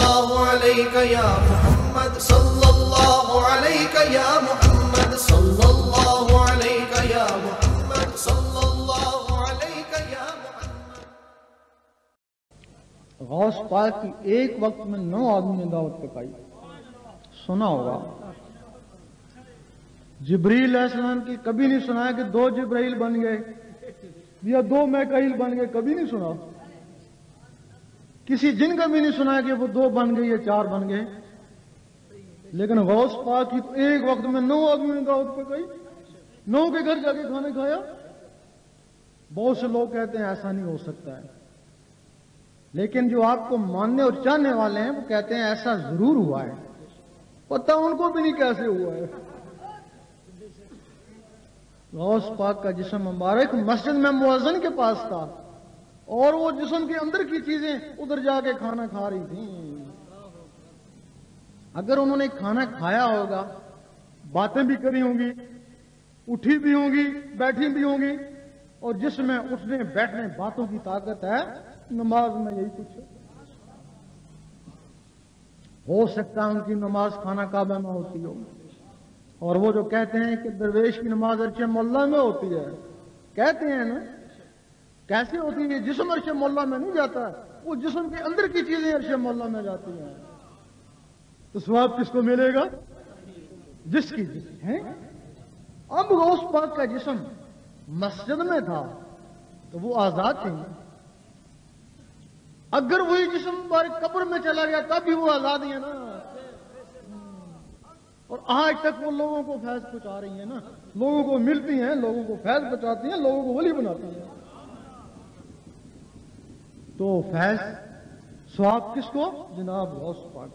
اللہ علیہ یا محمد صلی اللہ علیہ یا محمد صلی اللہ علیہ یا محمد صلی اللہ علیہ یا محمد۔ غوث پاک کی ایک وقت میں 9 آدمی نے دعوت پکائی، سنا ہوگا۔ جبریل علیہ السلام کی کبھی نہیں سنا ہے کہ 2 جبرائیل بن گئے یا 2 میکائیل بن گئے، کبھی نہیں سنا۔ کسی جن کا بھی نہیں سنا ہے کہ وہ 2 بن گئے یا 4 بن گئے، لیکن غوث پاک کی تو ایک وقت میں 9 آدمی نے دعوت پکائی، 9 کے گھر جا کے کھانا کھایا۔ بہت سے لوگ کہتے ہیں ایسا نہیں ہو سکتا ہے، لیکن جو آپ کو ماننے اور چاہنے والے ہیں وہ کہتے ہیں ایسا ضرور ہوا ہے، پتہ ان کو بھی نہیں کیسے ہوا ہے۔ غوث پاک کا جسم مبارک مسجد میں مؤذن کے پاس تھا، اور وہ جسم کے اندر کی چیزیں ادھر جا کے کھانا کھا رہی تھیں۔ اگر انہوں نے کھانا کھایا ہوگا، باتیں بھی کری ہوں گی، اٹھی بھی ہوں گی، بیٹھی بھی ہوں گی، اور جس میں اٹھنے بیٹھنے باتوں کی طاقت ہے، نماز میں یہی کچھ ہو سکتا ہے۔ ان کی نماز خانہ کعبہ میں ہوتی ہو، اور وہ جو کہتے ہیں کہ درویش کی نماز عرش مولا میں ہوتی ہے، کہتے ہیں نا، کیسے ہوتی ہے؟ جسم عرش مولا میں نہیں جاتا، وہ جسم کے اندر کی چیزیں عرش مولا میں جاتی ہیں۔ تو ثواب کس کو ملے گا؟ جس کی جسم ہے۔ اب غوث پاک کا جسم مسجد میں تھا تو وہ آزاد تھے، اگر وہی جسم مبارک قبر میں چلا گیا تب بھی وہ آزاد ہی ہے نا۔ اور آج تک وہ لوگوں کو فیض پہنچا رہی ہیں نا، لوگوں کو ملتی ہیں، لوگوں کو فیض پہنچاتی ہیں، لوگوں کو ولی بناتی ہیں۔ تو فیض ثواب کس کو؟ جناب غوث پاک۔